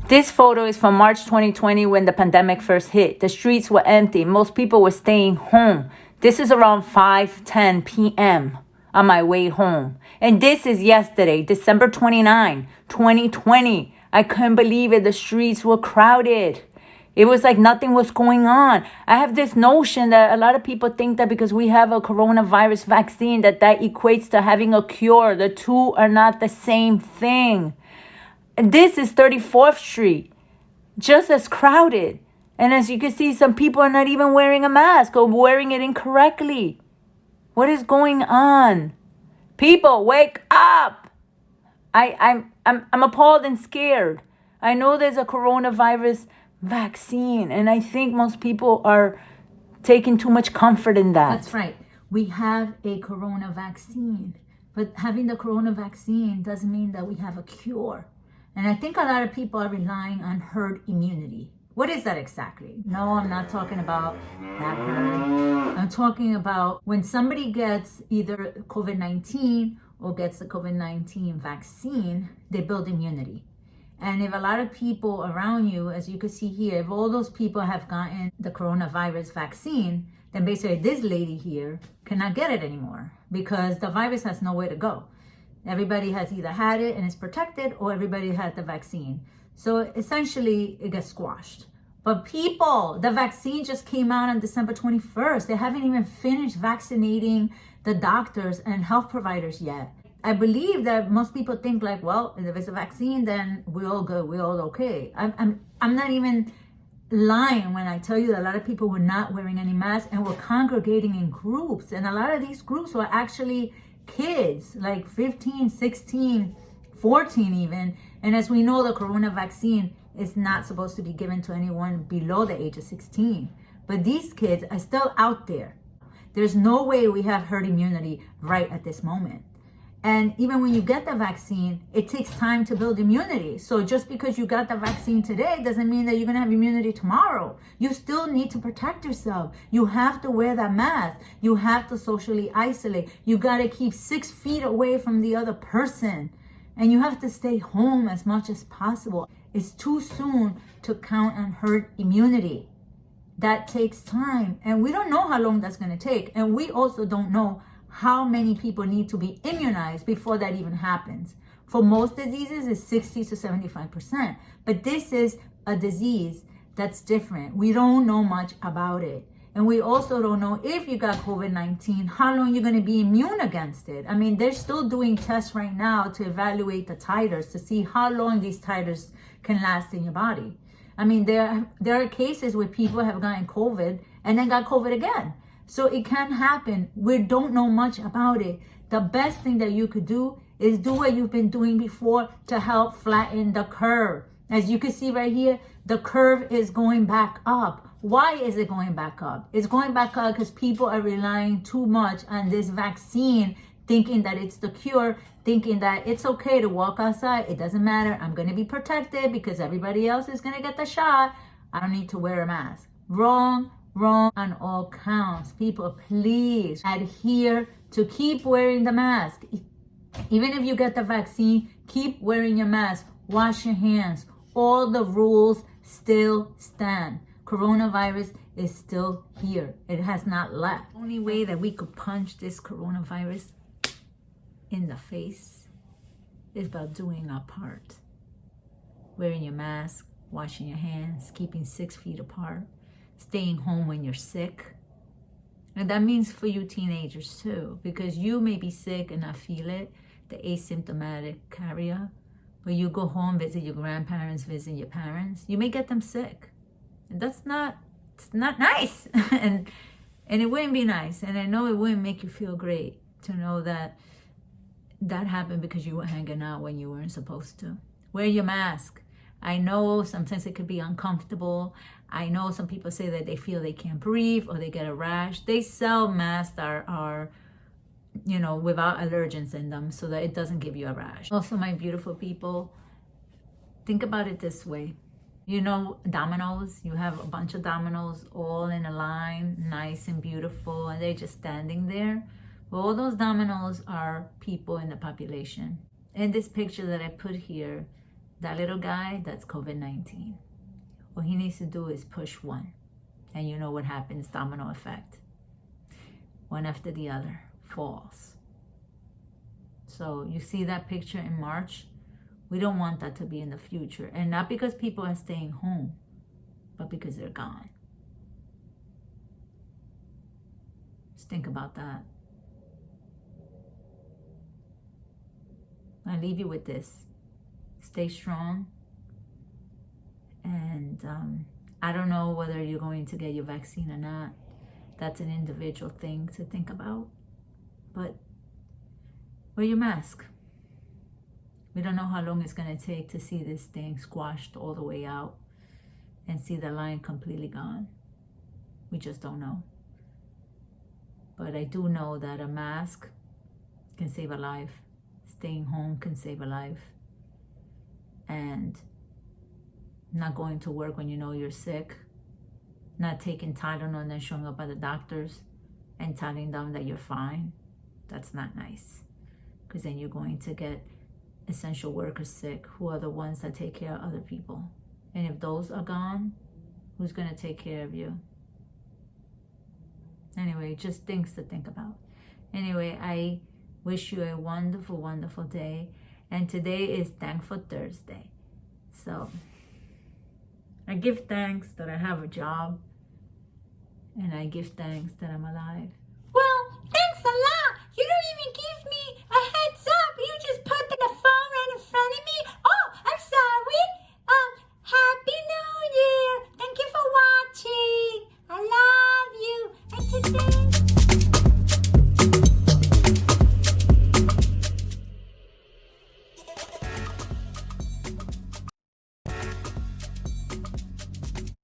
This photo is from March 2020 when the pandemic first hit. The streets were empty. Most people were staying home. This is around 5:10 p.m. on my way home. And this is yesterday, December 29, 2020. I couldn't believe it. The streets were crowded. It was like nothing was going on. I have this notion that a lot of people think that because we have a coronavirus vaccine, that equates to having a cure. The two are not the same thing. And this is 34th Street, just as crowded. And as you can see, some people are not even wearing a mask or wearing it incorrectly. What is going on? People, wake up! I'm appalled and scared. I know there's a coronavirus vaccine, and I think most people are taking too much comfort in that. That's right. We have a corona vaccine, but having the corona vaccine doesn't mean that we have a cure. And I think a lot of people are relying on herd immunity. What is that exactly? No, I'm not talking about that herd. I'm talking about when somebody gets either COVID-19 or gets the COVID-19 vaccine, they build immunity. And if a lot of people around you, as you can see here, if all those people have gotten the coronavirus vaccine, then basically this lady here cannot get it anymore because the virus has nowhere to go. Everybody has either had it and is protected, or everybody had the vaccine. So essentially it gets squashed. But people, the vaccine just came out on December 21st. They haven't even finished vaccinating the doctors and health providers yet. I believe that most people think like, well, if it's a vaccine, then we're all good, we're all okay. I'm not even lying when I tell you that a lot of people were not wearing any masks and were congregating in groups. And a lot of these groups were actually kids, like 15, 16, 14 even. And as we know, the corona vaccine is not supposed to be given to anyone below the age of 16. But these kids are still out there. There's no way we have herd immunity right at this moment. And even when you get the vaccine, it takes time to build immunity. So just because you got the vaccine today doesn't mean that you're going to have immunity tomorrow. You still need to protect yourself. You have to wear that mask. You have to socially isolate. You got to keep 6 feet away from the other person. And you have to stay home as much as possible. It's too soon to count on herd immunity. That takes time. And we don't know how long that's going to take. And we also don't know how many people need to be immunized before that even happens. For most diseases, it's 60 to 75%. But this is a disease that's different. We don't know much about it. And we also don't know if you got COVID-19, how long you're going to be immune against it. I mean, they're still doing tests right now to evaluate the titers to see how long these titers can last in your body. I mean, there are cases where people have gotten COVID and then got COVID again. So it can happen. We don't know much about it. The best thing that you could do is do what you've been doing before to help flatten the curve. As you can see right here, the curve is going back up. Why is it going back up? It's going back up because people are relying too much on this vaccine, thinking that it's the cure, thinking that it's okay to walk outside. It doesn't matter. I'm going to be protected because everybody else is going to get the shot. I don't need to wear a mask. Wrong on all counts. People, please adhere to keep wearing the mask. Even if you get the vaccine, keep wearing your mask. Wash your hands. All the rules still stand. Coronavirus is still here. It has not left. The only way that we could punch this coronavirus in the face is by doing our part. Wearing your mask, washing your hands, keeping 6 feet apart, staying home when you're sick. And that means for you teenagers too, because you may be sick and not feel it, the asymptomatic carrier, but you go home, visit your grandparents, visit your parents, you may get them sick. And it's not nice. and it wouldn't be nice. And I know it wouldn't make you feel great to know that happened because you were hanging out when you weren't supposed to. Wear your mask. I know sometimes it could be uncomfortable. I know some people say that they feel they can't breathe or they get a rash. They sell masks that are without allergens in them so that it doesn't give you a rash. Also, my beautiful people, think about it this way. You know, dominoes, you have a bunch of dominoes all in a line, nice and beautiful, and they're just standing there. Well, all those dominoes are people in the population. In this picture that I put here, That little guy, that's COVID-19. What he needs to do is push one. And you know what happens, domino effect. One after the other falls. So you see that picture in March? We don't want that to be in the future. And not because people are staying home, but because they're gone. Just think about that. I leave you with this. Stay strong. And I don't know whether you're going to get your vaccine or not. That's an individual thing to think about. But wear your mask. We don't know how long it's going to take to see this thing squashed all the way out and see the line completely gone. We just don't know. But I do know that a mask can save a life. Staying home can save a life. And not going to work when you know you're sick. Not taking Tylenol and then showing up at the doctors and telling them that you're fine. That's not nice. Because then you're going to get essential workers sick, who are the ones that take care of other people. And if those are gone, who's going to take care of you? Anyway, just things to think about. Anyway, I wish you a wonderful, wonderful day. And today is Thankful Thursday. So I give thanks that I have a job. And I give thanks that I'm alive.